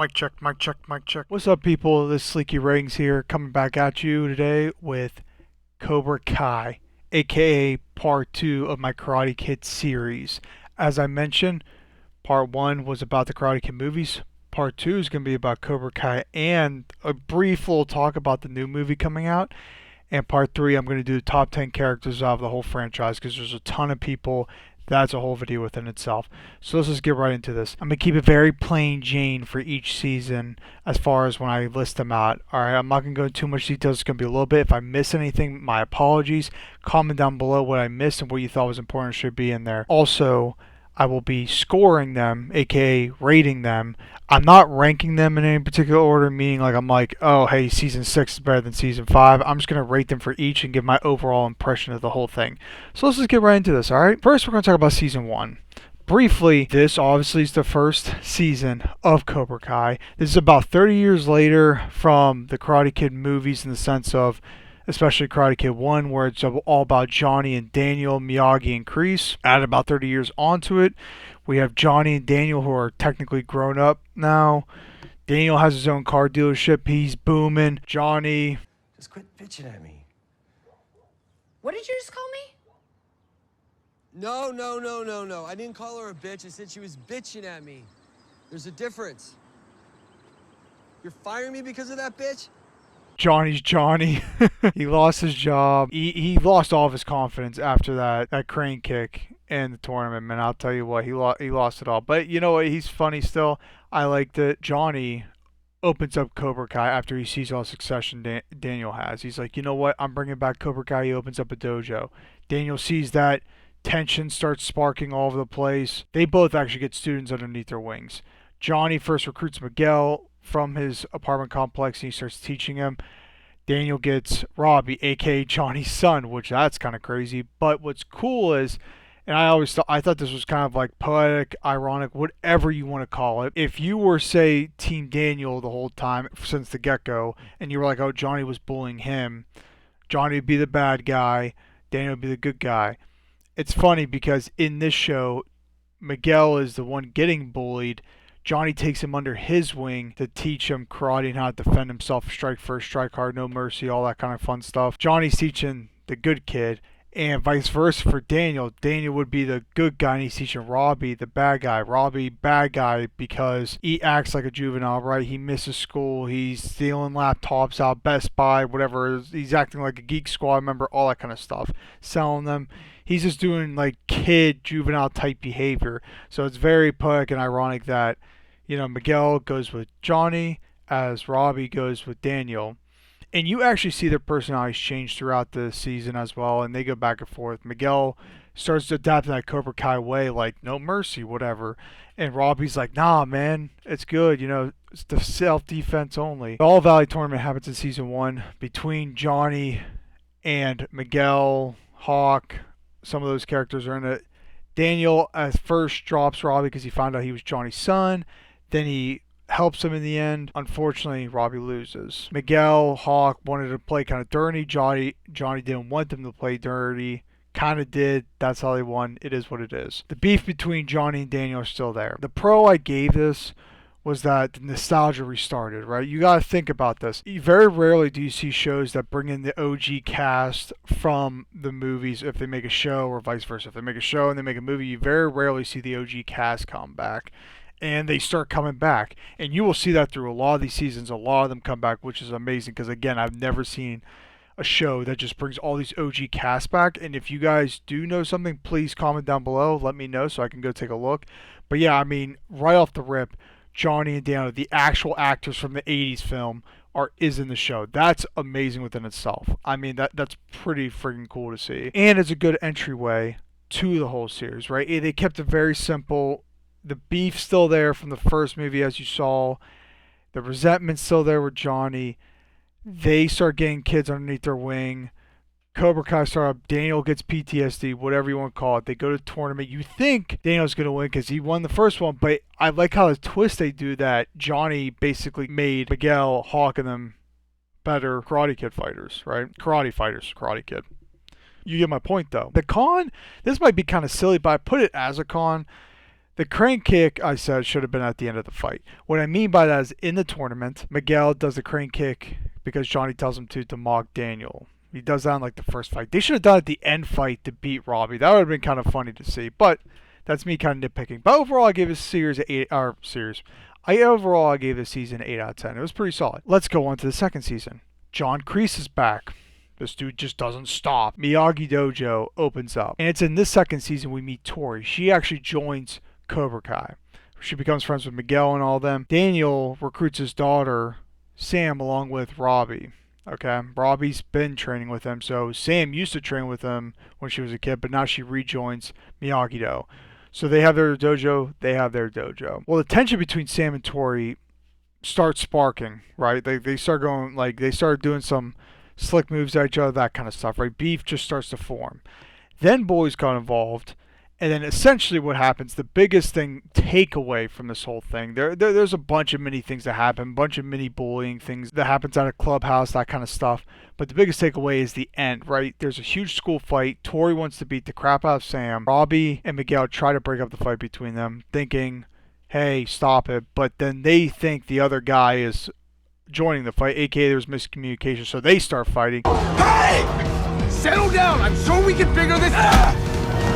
Mic check, mic check, mic check. What's up, people? This is Sleeky Ratings here, coming back at you today with Cobra Kai, aka part 2 of my Karate Kid series. As I mentioned, part 1 was about the Karate Kid movies. Part 2 is going to be about Cobra Kai and a brief little talk about the new movie coming out. And part 3, I'm going to do the top 10 characters out of the whole franchise because there's a ton of people. That's a whole video within itself. So let's just get right into this. I'm going to keep it very plain Jane for each season as far as when I list them out. Alright, I'm not going to go into too much detail. It's going to be a little bit. If I miss anything, my apologies. Comment down below what I missed and what you thought was important should be in there. Also, I will be scoring them, aka rating them. I'm not ranking them in any particular order, meaning like I'm like, oh, hey, season 6 is better than season 5. I'm just going to rate them for each and give my overall impression of the whole thing. So let's just get right into this, alright? First, we're going to talk about season 1. Briefly, this obviously is the first season of Cobra Kai. This is about 30 years later from the Karate Kid movies in the sense of especially Karate Kid 1, where it's all about Johnny and Daniel, Miyagi and Kreese. Add about 30 years onto it, we have Johnny and Daniel who are technically grown up now. Daniel has his own car dealership. He's booming. Johnny... Just quit bitching at me. What did you just call me? No. I didn't call her a bitch. I said she was bitching at me. There's a difference. You're firing me because of that bitch? Johnny's Johnny. He lost his job. He lost all of his confidence after that crane kick in the tournament, man. I'll tell you what, he lost it all. But you know what? He's funny still. I like that Johnny opens up Cobra Kai after he sees all the succession Daniel has. He's like, you know what? I'm bringing back Cobra Kai. He opens up a dojo. Daniel sees that. Tension starts sparking all over the place. They both actually get students underneath their wings. Johnny first recruits Miguel from his apartment complex and he starts teaching him. Daniel gets Robbie, aka Johnny's son, which that's kind of crazy. But what's cool is, and I thought this was kind of like poetic, ironic, whatever you want to call it. If you were, say, Team Daniel the whole time since the get-go, and you were like, oh, Johnny was bullying him, Johnny would be the bad guy, Daniel would be the good guy. It's funny because in this show, Miguel is the one getting bullied. Johnny takes him under his wing to teach him karate and how to defend himself, strike first, strike hard, no mercy, all that kind of fun stuff. Johnny's teaching the good kid, and vice versa for Daniel. Daniel would be the good guy, and he's teaching Robbie, the bad guy. Robbie, bad guy, because he acts like a juvenile, right? He misses school. He's stealing laptops out Best Buy, whatever. He's acting like a Geek Squad member, all that kind of stuff. Selling them. He's just doing like kid, juvenile type behavior. So it's very poetic and ironic that, you know, Miguel goes with Johnny as Robbie goes with Daniel. And you actually see their personalities change throughout the season as well, and they go back and forth. Miguel starts to adapt to that Cobra Kai way, like no mercy, whatever. And Robbie's like, nah, man, it's good, you know, it's the self-defense only. The All Valley tournament happens in season 1 between Johnny and Miguel, Hawk. Some of those characters are in it. Daniel at first drops Robbie because he found out he was Johnny's son. Then he helps him in the end. Unfortunately, Robbie loses. Miguel, Hawk wanted to play kind of dirty. Johnny didn't want them to play dirty. Kind of did. That's how they won. It is what it is. The beef between Johnny and Daniel is still there. The pro I gave this was that the nostalgia restarted, right? You got to think about this. Very rarely do you see shows that bring in the OG cast from the movies if they make a show, or vice versa. If they make a show and they make a movie, you very rarely see the OG cast come back. And they start coming back. And you will see that through a lot of these seasons. A lot of them come back, which is amazing because, again, I've never seen a show that just brings all these OG casts back. And if you guys do know something, please comment down below. Let me know so I can go take a look. But yeah, I mean, right off the rip, Johnny and Daniel, the actual actors from the 80s film, is in the show. That's amazing within itself. I mean, that's pretty freaking cool to see. And it's a good entryway to the whole series, right? They kept it very simple. The beef's still there from the first movie, as you saw. The resentment's still there with Johnny. They start getting kids underneath their wing. Cobra Kai start up. Daniel gets PTSD, whatever you want to call it. They go to the tournament. You think Daniel's going to win because he won the first one, but I like how the twist they do that Johnny basically made Miguel, Hawk, and them better Karate Kid fighters, right? Karate fighters, Karate Kid. You get my point, though. The con, this might be kind of silly, but I put it as a con. The crane kick, I said, should have been at the end of the fight. What I mean by that is in the tournament, Miguel does the crane kick because Johnny tells him to mock Daniel. He does that in like the first fight. They should have done it at the end fight to beat Robbie. That would have been kind of funny to see. But that's me kind of nitpicking. But overall, I gave this series I gave this season 8 out of 10. It was pretty solid. Let's go on to the second season. John Kreese is back. This dude just doesn't stop. Miyagi Dojo opens up. And it's in this second season we meet Tori. She actually joins Cobra Kai. She becomes friends with Miguel and all them. Daniel recruits his daughter, Sam, along with Robbie. Okay, Robbie's been training with him. So Sam used to train with him when she was a kid, but now she rejoins Miyagi-Do. So they have their dojo, they have their dojo. Well, the tension between Sam and Tori starts sparking, right? They start going, like, they start doing some slick moves at each other, that kind of stuff, right? Beef just starts to form. Then boys got involved, and then essentially what happens, the biggest thing, takeaway from this whole thing, there's a bunch of mini things that happen, a bunch of mini bullying things that happens at a clubhouse, that kind of stuff. But the biggest takeaway is the end, right? There's a huge school fight. Tori wants to beat the crap out of Sam. Robbie and Miguel try to break up the fight between them, thinking, hey, stop it. But then they think the other guy is joining the fight, aka there's miscommunication, so they start fighting. Hey! Settle down! I'm sure we can figure this out!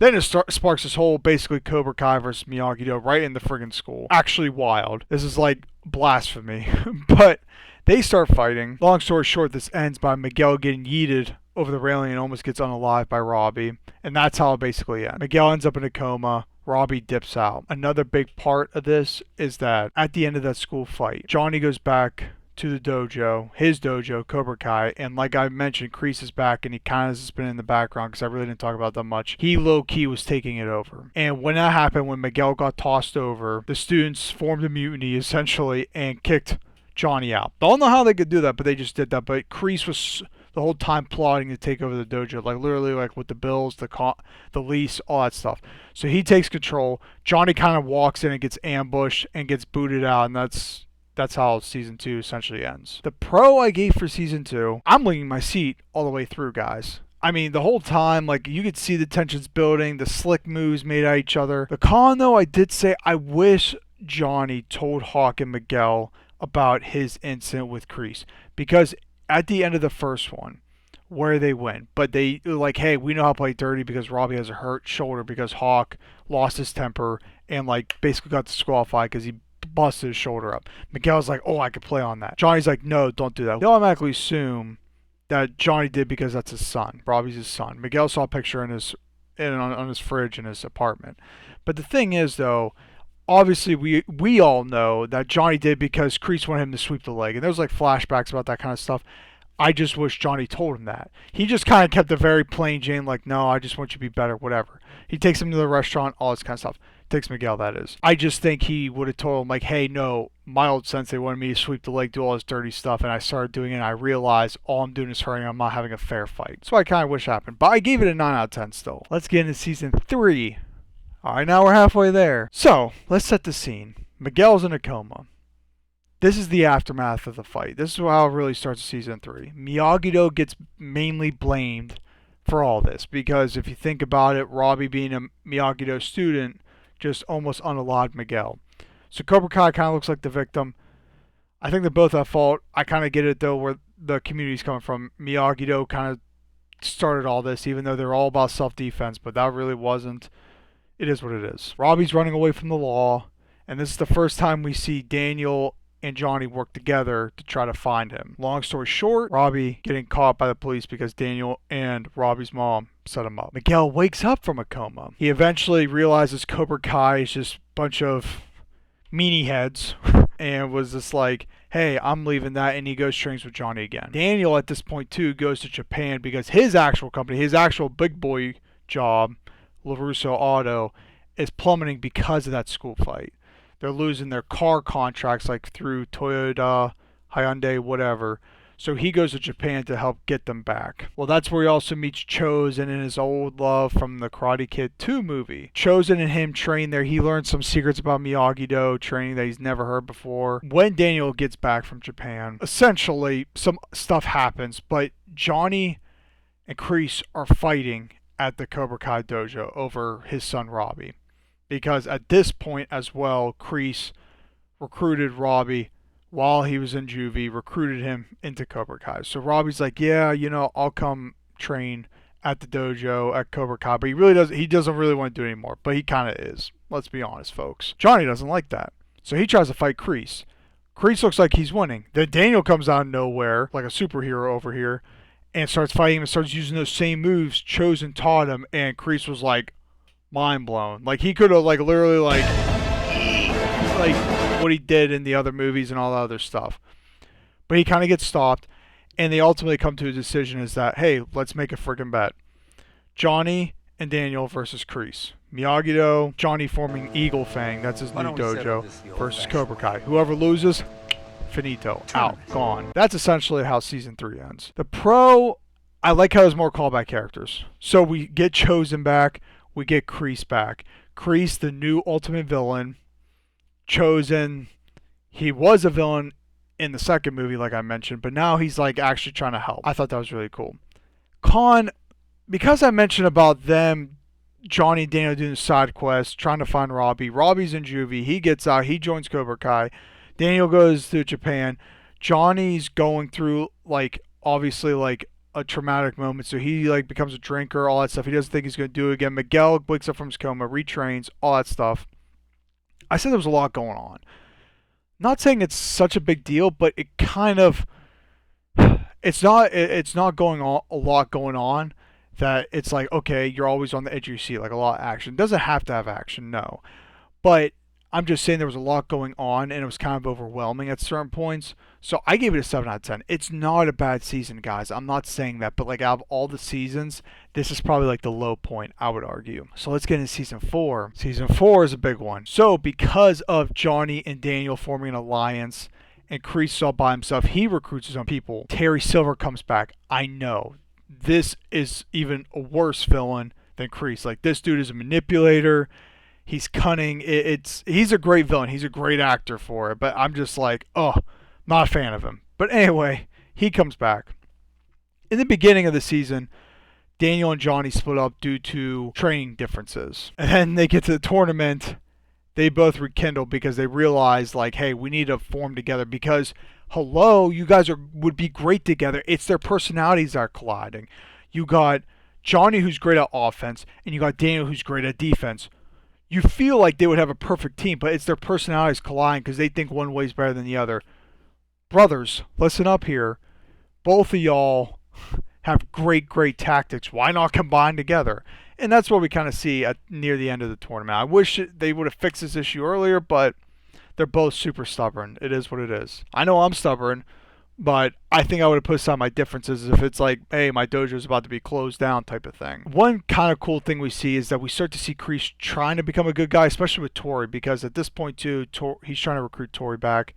Then it sparks this whole basically Cobra Kai versus Miyagi-Do right in the friggin' school. Actually wild. This is like blasphemy. But they start fighting. Long story short, this ends by Miguel getting yeeted over the railing and almost gets unalived by Robbie. And that's how it basically ends. Miguel ends up in a coma. Robbie dips out. Another big part of this is that at the end of that school fight, Johnny goes back to the dojo, his dojo, Cobra Kai, and like I mentioned, Kreese is back, and he kind of has been in the background because I really didn't talk about that much. He low-key was taking it over. And when that happened, when Miguel got tossed over, the students formed a mutiny, essentially, and kicked Johnny out. Don't know how they could do that, but they just did that. But Kreese was the whole time plotting to take over the dojo, like literally like with the bills, the lease, all that stuff. So he takes control. Johnny kind of walks in and gets ambushed and gets booted out, and that's how season 2 essentially ends. The pro I gave for season 2, I'm winging my seat all the way through, guys. I mean, the whole time, like, you could see the tensions building, the slick moves made at each other. The con, though, I did say I wish Johnny told Hawk and Miguel about his incident with Kreese. Because at the end of the first one, where they win, but they were like, hey, we know how to play dirty because Robbie has a hurt shoulder because Hawk lost his temper and, like, basically got disqualified because he busted his shoulder up. Miguel's like, oh, I could play on that. Johnny's like, no, don't do that. They automatically assume that Johnny did because that's his son. Robbie's his son. Miguel saw a picture on his fridge in his apartment. But the thing is, though, obviously we all know that Johnny did because Kreese wanted him to sweep the leg. And there's like flashbacks about that kind of stuff. I just wish Johnny told him that. He just kind of kept a very plain Jane, like, no, I just want you to be better, whatever. He takes him to the restaurant, all this kind of stuff. Takes Miguel, that is. I just think he would have told him, like, hey, no, my old sensei wanted me to sweep the leg, do all this dirty stuff, and I started doing it, and I realized all I'm doing is hurting. I'm not having a fair fight. So I kind of wish happened. But I gave it a 9 out of 10 still. Let's get into season 3. All right, now we're halfway there. So, let's set the scene. Miguel's in a coma. This is the aftermath of the fight. This is how it really starts season 3. Miyagi-Do gets mainly blamed for all this, because if you think about it, Robbie being a Miyagi-Do student just almost unalived Miguel. So Cobra Kai kind of looks like the victim. I think they're both at fault. I kind of get it, though, where the community's coming from. Miyagi-Do kind of started all this, even though they're all about self-defense, but that really wasn't. It is what it is. Robbie's running away from the law, and this is the first time we see Daniel and Johnny work together to try to find him. Long story short, Robbie getting caught by the police because Daniel and Robbie's mom set him up. Miguel wakes up from a coma. He eventually realizes Cobra Kai is just a bunch of meanie heads and was just like, hey, I'm leaving that, and he goes trains with Johnny again. Daniel at this point too goes to Japan because his actual company, his actual big boy job, LaRusso Auto, is plummeting because of that school fight. They're losing their car contracts, like through Toyota, Hyundai, whatever. So he goes to Japan to help get them back. Well, that's where he also meets Chosen and his old love from the Karate Kid 2 movie. Chosen and him train there. He learns some secrets about Miyagi-Do training that he's never heard before. When Daniel gets back from Japan, essentially some stuff happens, but Johnny and Kreese are fighting at the Cobra Kai dojo over his son Robbie. because at this point as well, Kreese recruited Robbie while he was in juvie, recruited him into Cobra Kai. So Robbie's like, yeah, I'll come train at the dojo at Cobra Kai, but he doesn't really want to do it anymore, but he kind of is. Let's be honest, folks. Johnny doesn't like that. So he tries to fight Kreese. Kreese looks like he's winning. Then Daniel comes out of nowhere, like a superhero over here, and starts fighting him and starts using those same moves Chosen taught him, and Kreese was like mind blown. Like he could have like literally like what he did in the other movies and all that other stuff. But he kind of gets stopped, and they ultimately come to a decision is that, hey, let's make a freaking bet. Johnny and Daniel versus Kreese. Miyagi-Do, Johnny forming Eagle Fang, that's his new dojo, versus Cobra Kai. Whoever loses, finito, out, gone. That's essentially how season 3 ends. The pro, I like how there's more callback characters. So we get Chosen back, we get Kreese back. Kreese, the new ultimate villain. Chosen, he was a villain in the second movie, like I mentioned, but now he's like actually trying to help. I thought that was really cool. Con, because I mentioned about them, Johnny and Daniel doing the side quest, trying to find Robbie. Robbie's in juvie. He gets out. He joins Cobra Kai. Daniel goes to Japan. Johnny's going through like obviously like a traumatic moment, so he like becomes a drinker, all that stuff. He doesn't think he's gonna do it again. Miguel wakes up from his coma, retrains, all that stuff. I said there was a lot going on. Not saying it's such a big deal, but it kind of it's not going on a lot going on that it's like, okay, you're always on the edge of your seat, like a lot of action. It doesn't have to have action, no. But I'm just saying there was a lot going on and it was kind of overwhelming at certain points. So I gave it a 7 out of 10. It's not a bad season, guys. I'm not saying that, but like out of all the seasons, this is probably like the low point, I would argue. So let's get into season 4. Season 4 is a big one. So because of Johnny and Daniel forming an alliance and Kreese all by himself, he recruits his own people. Terry Silver comes back. I know. This is even a worse villain than Kreese. Like, this dude is a manipulator. He's cunning. He's a great villain. He's a great actor for it. But I'm just like, not a fan of him. But anyway, he comes back. In the beginning of the season, Daniel and Johnny split up due to training differences. And then they get to the tournament. They both rekindle because they realize, like, hey, we need to form together because, hello, you guys would be great together. It's their personalities that are colliding. You got Johnny, who's great at offense, and you got Daniel, who's great at defense. You feel like they would have a perfect team, but it's their personalities colliding because they think one way is better than the other. Brothers, listen up here. Both of y'all have great tactics. Why not combine together? And that's what we kind of see near the end of the tournament. I wish they would have fixed this issue earlier, but they're both super stubborn. It is what it is. I know I'm stubborn, but I think I would have put aside my differences if it's like, hey, my dojo is about to be closed down type of thing. One kind of cool thing we see is that we start to see Kreese trying to become a good guy, especially with Tori, because at this point too, he's trying to recruit Tori back.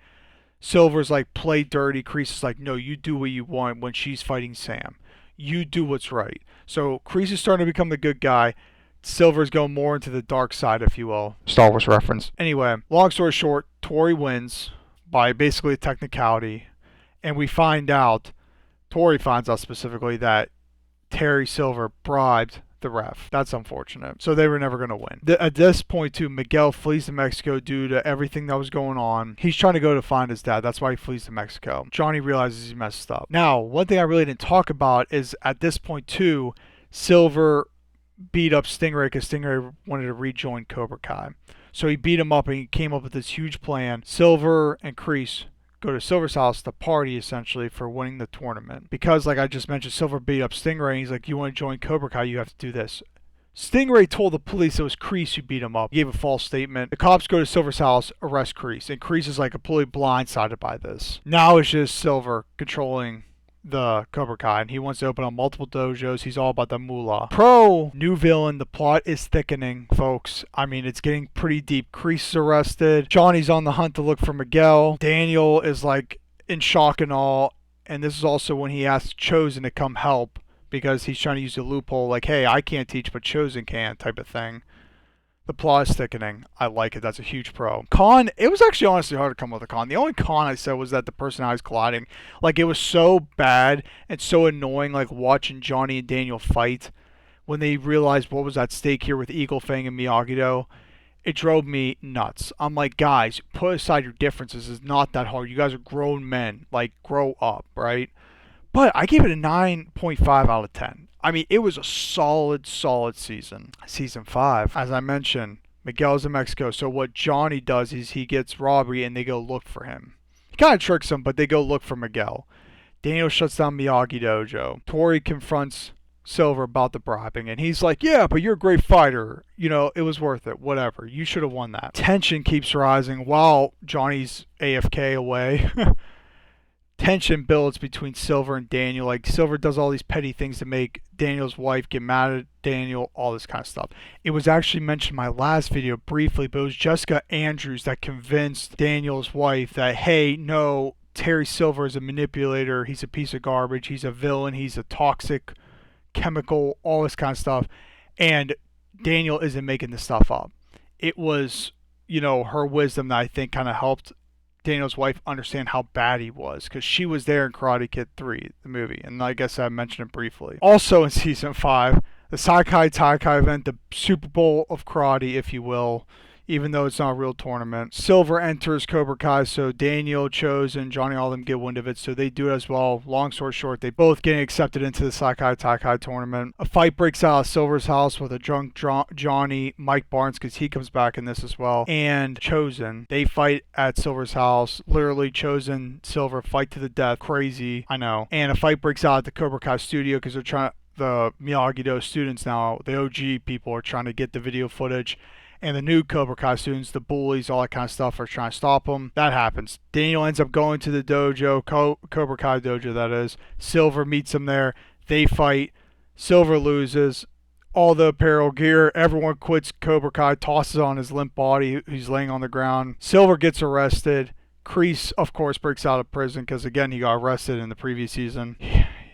Silver's like, play dirty. Kreese is like, no, you do what you want when she's fighting Sam. You do what's right. So Kreese is starting to become the good guy. Silver's going more into the dark side, if you will. Star Wars reference. Anyway, long story short, Tori wins by basically a technicality. And we find out, Tori finds out specifically, that Terry Silver bribed the ref. That's unfortunate. So they were never going to win. At this point, too, Miguel flees to Mexico due to everything that was going on. He's trying to go to find his dad. That's why he flees to Mexico. Johnny realizes he messed up. Now, one thing I really didn't talk about is at this point, too, Silver beat up Stingray because Stingray wanted to rejoin Cobra Kai. So he beat him up and he came up with this huge plan. Silver and Kreese go to Silver's house to party essentially for winning the tournament. Because like I just mentioned, Silver beat up Stingray and he's like, you want to join Cobra Kai, you have to do this. Stingray told the police it was Kreese who beat him up. He gave a false statement. The cops go to Silver's house, arrest Kreese, and Kreese is like completely blindsided by this. Now it's just Silver controlling the Cobra Kai, and he wants to open up multiple dojos. He's all about the moolah. Pro, new villain, the plot is thickening, folks. I mean, it's getting pretty deep. Kreese is arrested. Johnny's on the hunt to look for Miguel. Daniel is like in shock and awe, and this is also when he asks Chosen to come help because he's trying to use the loophole like, hey, I can't teach, but Chosen can type of thing. The plot is thickening. I like it. That's a huge pro. Con, it was actually honestly hard to come up with a con. The only con I said was that the personalities colliding. Like, it was so bad and so annoying, like, watching Johnny and Daniel fight when they realized what was at stake here with Eagle Fang and Miyagi-Do. It drove me nuts. I'm like, guys, put aside your differences. It's not that hard. You guys are grown men. Like, grow up, right? But I gave it a 9.5 out of 10. I mean, it was a solid, solid season. Season 5, as I mentioned, Miguel's in Mexico. So what Johnny does is he gets Robbery and they go look for him. He kind of tricks him, but they go look for Miguel. Daniel shuts down Miyagi Dojo. Tori confronts Silver about the bribing, and he's like, yeah, but you're a great fighter. You know, it was worth it. Whatever. You should have won that. Tension keeps rising while Johnny's AFK away. Tension builds between Silver and Daniel. Like, Silver does all these petty things to make Daniel's wife get mad at Daniel, all this kind of stuff. It was actually mentioned in my last video briefly, but it was Jessica Andrews that convinced Daniel's wife that, hey, no, Terry Silver is a manipulator. He's a piece of garbage. He's a villain. He's a toxic chemical, all this kind of stuff. And Daniel isn't making this stuff up. It was, you know, her wisdom that I think kind of helped Daniel's wife understand how bad he was, because she was there in Karate Kid 3, the movie, and I guess I mentioned it briefly. Also in season 5, the Saikai Taikai event, the Super Bowl of karate, if you will, even though it's not a real tournament. Silver enters Cobra Kai, so Daniel, Chosen, Johnny, all of them get wind of it, so they do it as well. Long story short, they both get accepted into the Saikai Taikai tournament. A fight breaks out of Silver's house with a drunk Johnny, Mike Barnes, because he comes back in this as well, and Chosen. They fight at Silver's house. Literally, Chosen, Silver fight to the death. Crazy, I know. And a fight breaks out at the Cobra Kai studio because they're trying the Miyagi-Do students now, the OG people, are trying to get the video footage. And the new Cobra Kai students, the bullies, all that kind of stuff, are trying to stop them. That happens. Daniel ends up going to the dojo, Cobra Kai dojo, that is. Silver meets him there. They fight. Silver loses. All the apparel gear, everyone quits Cobra Kai, tosses on his limp body. He's laying on the ground. Silver gets arrested. Kreese, of course, breaks out of prison because, again, he got arrested in the previous season.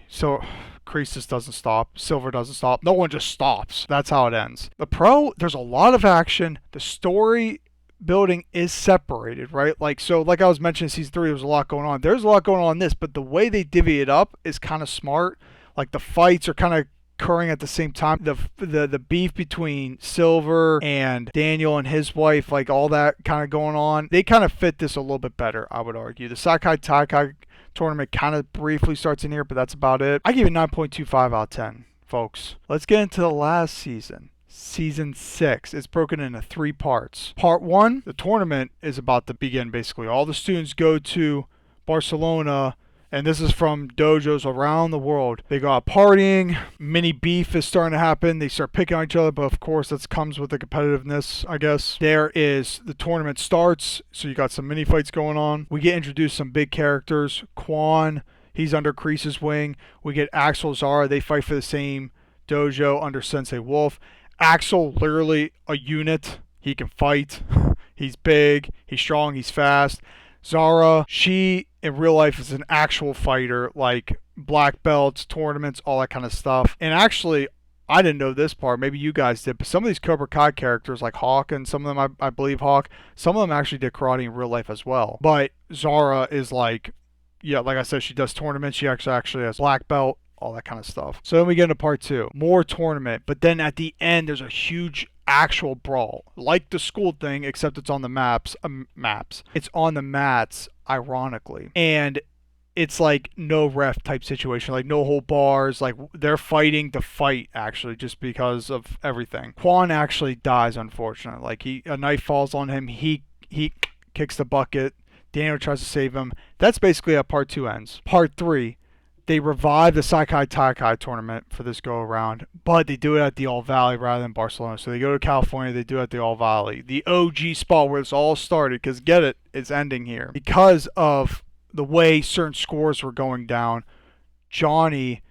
So Kreese just doesn't stop. Silver doesn't stop. No one just stops. That's how it ends. The pro, there's a lot of action. The story building is separated, right? Like I was mentioning in season 3, there was a lot going on. There's a lot going on in this, but the way they divvy it up is kind of smart. Like, the fights are kind of occurring at the same time. The beef between Silver and Daniel and his wife, like all that kind of going on, they kind of fit this a little bit better, I would argue. The Saikai Taikai tournament kind of briefly starts in here, but that's about it. I give it 9.25 out of 10, folks. Let's get into the last season. Season 6. It's broken into 3 parts. Part 1, the tournament is about to begin, basically. All the students go to Barcelona, and this is from dojos around the world. They go out partying. Mini beef is starting to happen. They start picking on each other, but of course that comes with the competitiveness, I guess. The tournament starts, so you got some mini fights going on. We get introduced some big characters. Quan, he's under Kreese's wing. We get Axel, Zara. They fight for the same dojo under Sensei Wolf. Axel, literally a unit. He can fight. He's big. He's strong. He's fast. Zara, she in real life is an actual fighter, like black belts, tournaments, all that kind of stuff. And actually, I didn't know this part. Maybe you guys did. But some of these Cobra Kai characters, like Hawk, and some of them, I believe Hawk, some of them actually did karate in real life as well. But Zara is like, yeah, like I said, she does tournaments. She actually has black belt, all that kind of stuff. So then we get into part 2. More tournament. But then at the end, there's a huge actual brawl. Like the school thing, except it's on the maps. It's on the mats, ironically. And it's like no ref type situation. Like no whole bars. Like they're fighting to fight, actually, just because of everything. Quan actually dies, unfortunately. Like a knife falls on him. He kicks the bucket. Daniel tries to save him. That's basically how part 2 ends. Part 3. They revive the Saikai Taikai tournament for this go around, but they do it at the All Valley rather than Barcelona. So they go to California, they do it at the All Valley, the OG spot where this all started, because get it, it's ending here. Because of the way certain scores were going down, Johnny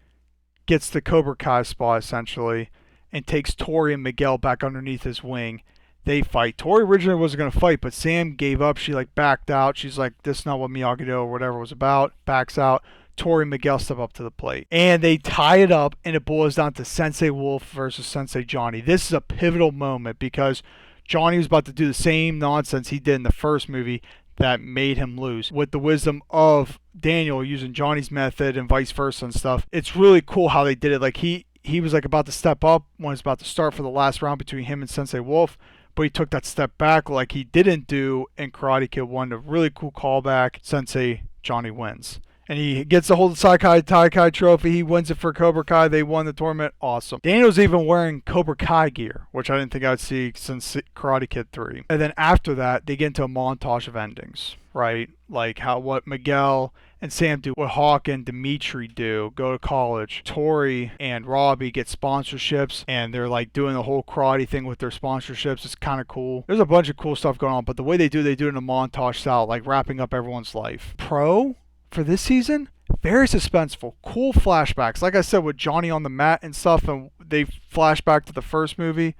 gets the Cobra Kai spot essentially and takes Tori and Miguel back underneath his wing. They fight. Tori originally wasn't going to fight, but Sam gave up. She backed out. She's like, this is not what Miyagi-Do or whatever was about. Backs out. Tori and Miguel step up to the plate. And they tie it up, and it boils down to Sensei Wolf versus Sensei Johnny. This is a pivotal moment because Johnny was about to do the same nonsense he did in the first movie that made him lose. With the wisdom of Daniel using Johnny's method and vice versa and stuff, it's really cool how they did it. Like he was about to step up when it's about to start for the last round between him and Sensei Wolf, but he took that step back like he didn't do in Karate Kid 1. A really cool callback. Sensei Johnny wins. And he gets to hold the Taikai trophy. He wins it for Cobra Kai. They won the tournament. Awesome. Daniel's even wearing Cobra Kai gear, which I didn't think I'd see since Karate Kid 3. And then after that, they get into a montage of endings, right? Like what Miguel and Sam do, what Hawk and Dimitri do, go to college. Tori and Robbie get sponsorships, and they're like doing the whole karate thing with their sponsorships. It's kind of cool. There's a bunch of cool stuff going on, but the way they do it in a montage style, like wrapping up everyone's life. Pro for this season, very suspenseful, cool flashbacks. Like I said, with Johnny on the mat and stuff, and they flash back to the first movie.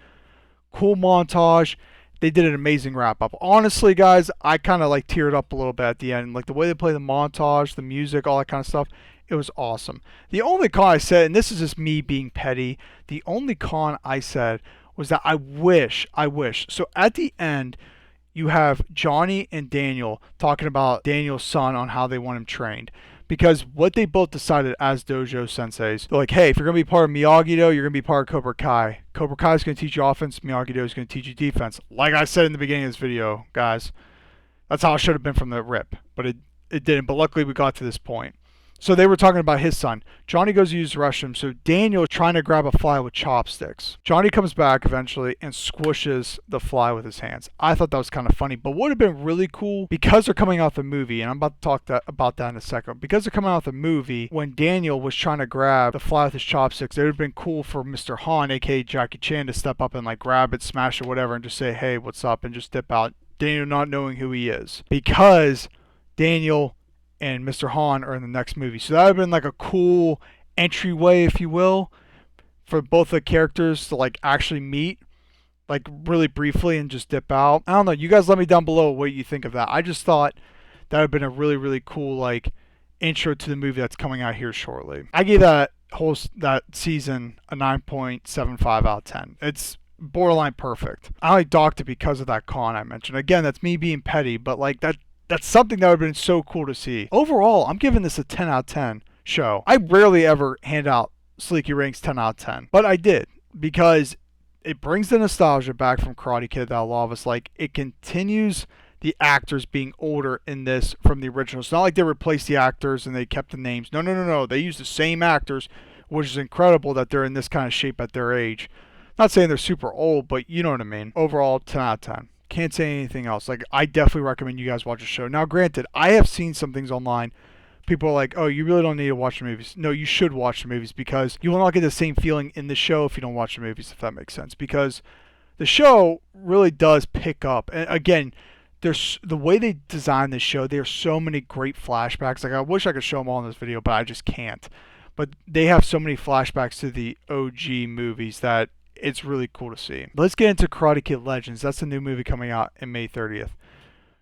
Cool montage. They did an amazing wrap up. Honestly, guys, I kind of like teared up a little bit at the end. Like the way they play the montage, the music, all that kind of stuff. It was awesome. The only con I said, and this is just me being petty, the only con I said was that I wish. So at the end, you have Johnny and Daniel talking about Daniel's son on how they want him trained. Because what they both decided as dojo senseis, they're like, hey, if you're going to be part of Miyagi-Do, you're going to be part of Cobra Kai. Cobra Kai is going to teach you offense, Miyagi-Do is going to teach you defense. Like I said in the beginning of this video, guys, that's how it should have been from the rip. But it didn't. But luckily we got to this point. So they were talking about his son. Johnny goes to use the restroom, so Daniel is trying to grab a fly with chopsticks. Johnny comes back eventually and squishes the fly with his hands. I thought that was kind of funny, but what would have been really cool, because they're coming out the movie, and I'm about to talk about that in a second, because they're coming out the movie, when Daniel was trying to grab the fly with his chopsticks, it would have been cool for Mr. Han, aka Jackie Chan, to step up and like grab it, smash it, whatever, and just say, hey, what's up, and just dip out. Daniel not knowing who he is. Because Daniel and Mr. Han are in the next movie. So that would have been like a cool entryway, if you will, for both the characters to like actually meet, like really briefly and just dip out. I don't know. You guys let me down below what you think of that. I just thought that would have been a really, really cool like intro to the movie that's coming out here shortly. I gave that season a 9.75 out of 10. It's borderline perfect. I only docked it because of that con I mentioned. Again, that's me being petty, but like that's something that would have been so cool to see. Overall, I'm giving this a 10 out of 10 show. I rarely ever hand out Sleeky Ranks 10 out of 10, but I did because it brings the nostalgia back from Karate Kid that a lot of us like. It continues the actors being older in this from the original. It's not like they replaced the actors and they kept the names. No. They use the same actors, which is incredible that they're in this kind of shape at their age. Not saying they're super old, but you know what I mean. Overall, 10 out of 10. Can't say anything else. Like, I definitely recommend you guys watch the show. Now, granted, I have seen some things online. People are like, oh, you really don't need to watch the movies. No, you should watch the movies because you will not get the same feeling in the show if you don't watch the movies, if that makes sense. Because the show really does pick up. And again, there's the way they design this show, there's so many great flashbacks. Like, I wish I could show them all in this video, but I just can't. But they have so many flashbacks to the OG movies that it's really cool to see. Let's get into Karate Kid Legends. That's a new movie coming out in May 30th.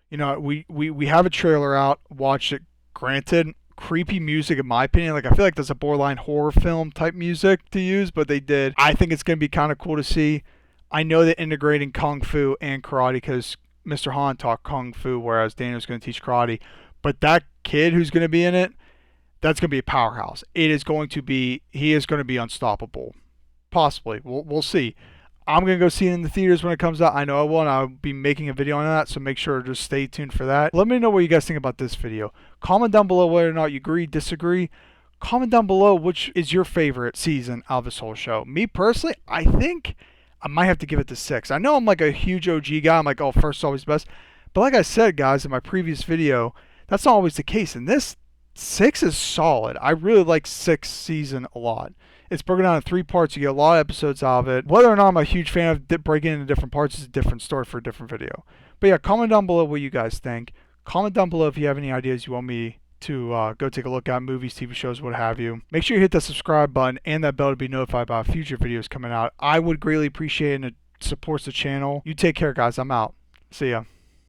You know, we have a trailer out. Watched it. Granted, creepy music in my opinion. Like, I feel like that's a borderline horror film type music to use, but they did. I think it's going to be kind of cool to see. I know that integrating Kung Fu and karate, because Mr. Han taught Kung Fu, whereas Daniel's going to teach karate. But that kid who's going to be in it, that's going to be a powerhouse. He is going to be unstoppable. Possibly. We'll see. I'm going to go see it in the theaters when it comes out. I know I will, and I'll be making a video on that, so make sure to just stay tuned for that. Let me know what you guys think about this video. Comment down below whether or not you agree, disagree. Comment down below which is your favorite season of this whole show. Me personally, I think I might have to give it the 6. I know I'm like a huge OG guy. I'm like, oh, first is always best. But like I said, guys, in my previous video, that's not always the case. And this 6 is solid. I really like 6th season a lot. It's broken down in 3 parts. You get a lot of episodes of it. Whether or not I'm a huge fan of breaking into different parts is a different story for a different video. But yeah, comment down below what you guys think. Comment down below if you have any ideas you want me to go take a look at, movies, TV shows, what have you. Make sure you hit the subscribe button and that bell to be notified about future videos coming out. I would greatly appreciate it, and it supports the channel. You take care, guys. I'm out. See ya.